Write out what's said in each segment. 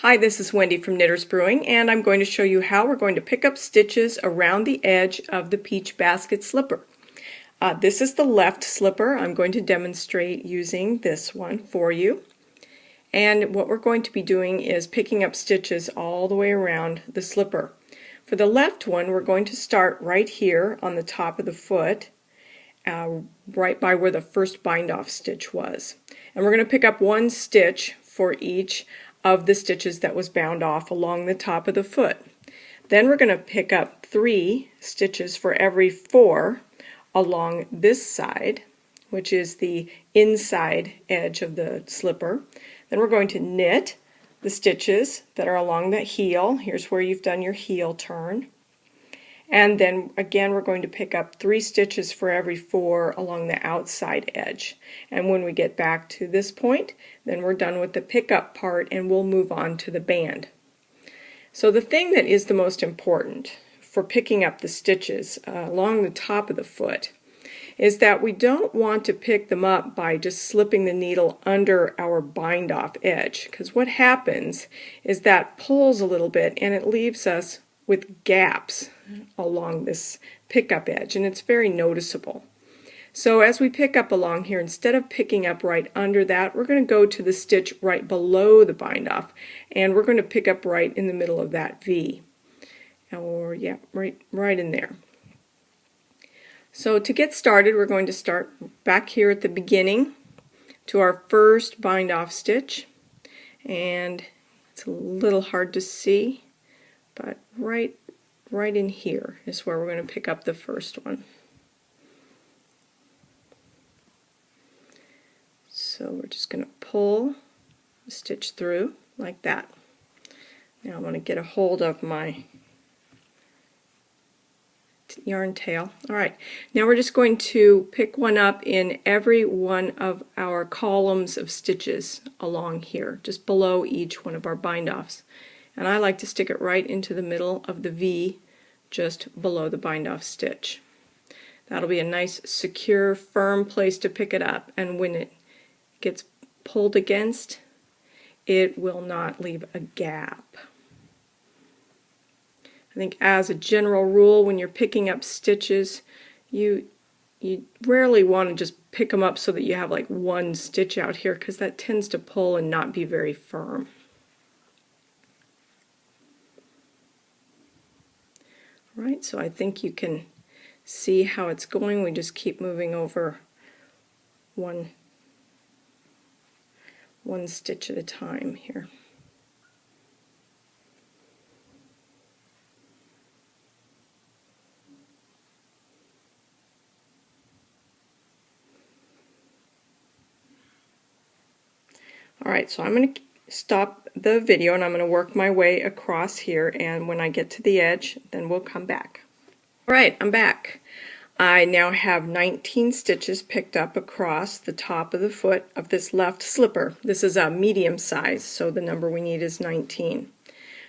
Hi, this is Wendy from Knitters Brewing, and I'm going to show you how we're going to pick up stitches around the edge of the peach basket slipper. This is the left slipper. I'm going to demonstrate using this one for you. And what we're going to be doing is picking up stitches all the way around the slipper. For the left one, we're going to start right here on the top of the foot, right by where the first bind-off stitch was. And we're going to pick up one stitch for each of the stitches that was bound off along the top of the foot. Then we're going to pick up 3 stitches for every 4 along this side, which is the inside edge of the slipper. Then we're going to knit the stitches that are along the heel. Here's where you've done your heel turn. And then again we're going to pick up 3 stitches for every 4 along the outside edge. And when we get back to this point, then we're done with the pickup part and we'll move on to the band. So the thing that is the most important for picking up the stitches along the top of the foot is that we don't want to pick them up by just slipping the needle under our bind off edge, because what happens is that pulls a little bit and it leaves us with gaps along this pickup edge, and it's very noticeable. So as we pick up along here, instead of picking up right under that, we're going to go to the stitch right below the bind off, and we're going to pick up right in the middle of that V, or yeah, right in there. So to get started, we're going to start back here at the beginning to our first bind off stitch, and it's a little hard to see, but right in here is where we're going to pick up the first one. So we're just going to pull the stitch through like that. Now I'm going to get a hold of my yarn tail. Alright, now we're just going to pick one up in every one of our columns of stitches along here, just below each one of our bind-offs. And I like to stick it right into the middle of the V, just below the bind-off stitch. That'll be a nice, secure, firm place to pick it up, and when it gets pulled against, it will not leave a gap. I think as a general rule, when you're picking up stitches, you rarely want to just pick them up so that you have like one stitch out here, because that tends to pull and not be very firm. Right, so I think you can see how it's going. We just keep moving over one stitch at a time here. Alright, so I'm going to stop the video and I'm going to work my way across here, and when I get to the edge, then we'll come back. Alright, I'm back. I now have 19 stitches picked up across the top of the foot of this left slipper. This is a medium size, so the number we need is 19.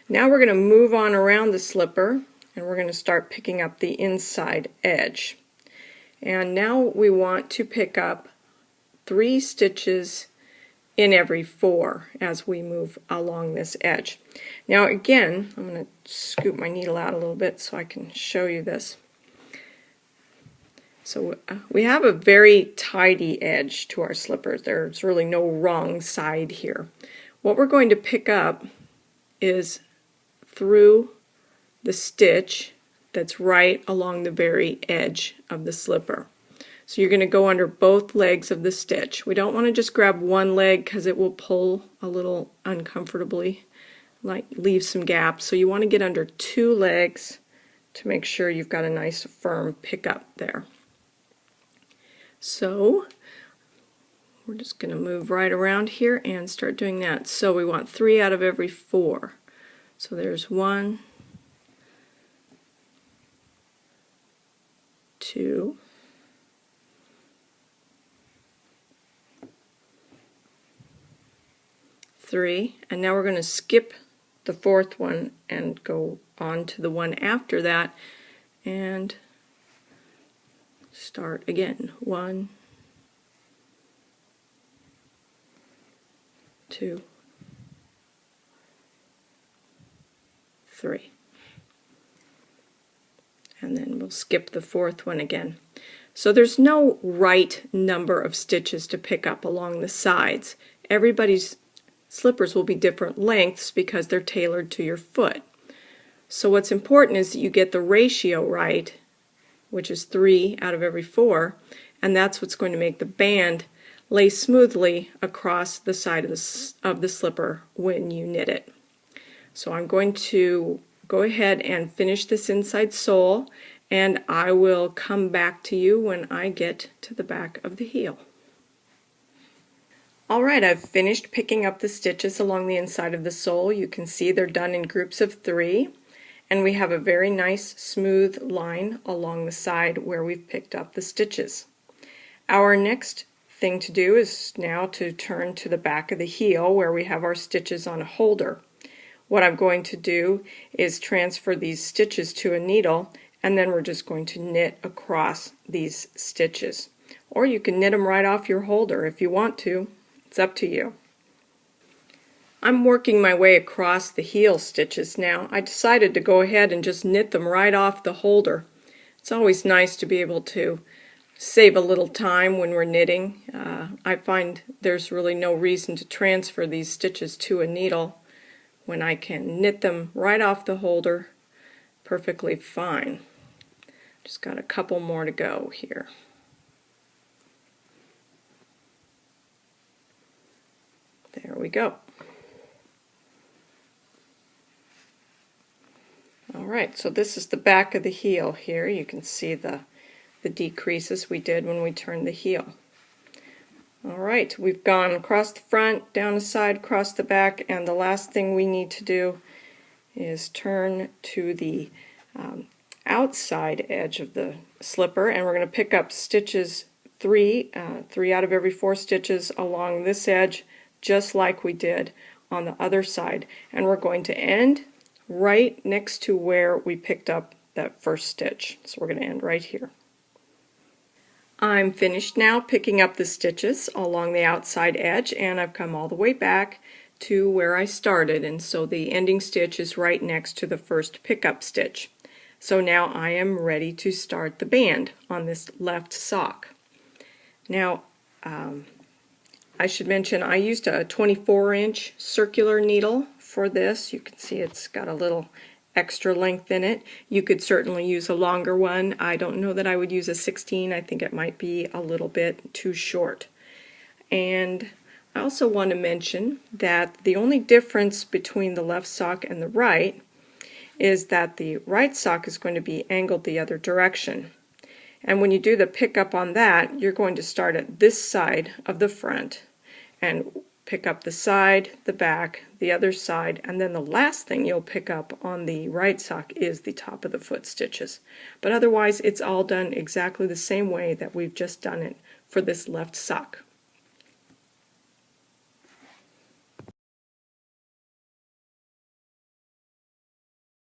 Now we're going to move on around the slipper and we're going to start picking up the inside edge. And now we want to pick up 3 stitches in every 4 as we move along this edge. Now again, I'm going to scoop my needle out a little bit so I can show you this. So we have a very tidy edge to our slippers. There's really no wrong side here. What we're going to pick up is through the stitch that's right along the very edge of the slipper. So you're going to go under both legs of the stitch. We don't want to just grab one leg because it will pull a little uncomfortably, like leave some gaps. So you want to get under 2 legs to make sure you've got a nice firm pickup there. So we're just going to move right around here and start doing that. So we want 3 out of every 4. So there's 1, 2, 3, and now we're going to skip the 4th one and go on to the one after that and start again. 1, 2, 3. And then we'll skip the 4th one again. So there's no right number of stitches to pick up along the sides. Everybody's slippers will be different lengths because they're tailored to your foot. So what's important is that you get the ratio right, which is 3 out of every 4, and that's what's going to make the band lay smoothly across the side of the slipper when you knit it. So I'm going to go ahead and finish this inside sole, and I will come back to you when I get to the back of the heel. Alright, I've finished picking up the stitches along the inside of the sole. You can see they're done in groups of 3, and we have a very nice smooth line along the side where we've picked up the stitches. Our next thing to do is now to turn to the back of the heel where we have our stitches on a holder. What I'm going to do is transfer these stitches to a needle, and then we're just going to knit across these stitches. Or you can knit them right off your holder if you want to. It's up to you. I'm working my way across the heel stitches now. I decided to go ahead and just knit them right off the holder. It's always nice to be able to save a little time when we're knitting. I find there's really no reason to transfer these stitches to a needle when I can knit them right off the holder perfectly fine. Just got a couple more to go here. There we go. Alright, so this is the back of the heel here. You can see the decreases we did when we turned the heel. Alright, we've gone across the front, down the side, across the back, and the last thing we need to do is turn to the outside edge of the slipper, and we're going to pick up stitches 3 out of every 4 stitches along this edge, just like we did on the other side, and we're going to end right next to where we picked up that first stitch. So we're going to end right here. I'm finished now picking up the stitches along the outside edge, and I've come all the way back to where I started, and so the ending stitch is right next to the first pickup stitch. So now I am ready to start the band on this left sock. Now I should mention I used a 24-inch circular needle for this. You can see it's got a little extra length in it. You could certainly use a longer one. I don't know that I would use a 16. I think it might be a little bit too short. And I also want to mention that the only difference between the left sock and the right is that the right sock is going to be angled the other direction. And when you do the pickup on that, you're going to start at this side of the front and pick up the side, the back, the other side, and then the last thing you'll pick up on the right sock is the top of the foot stitches. But otherwise, it's all done exactly the same way that we've just done it for this left sock.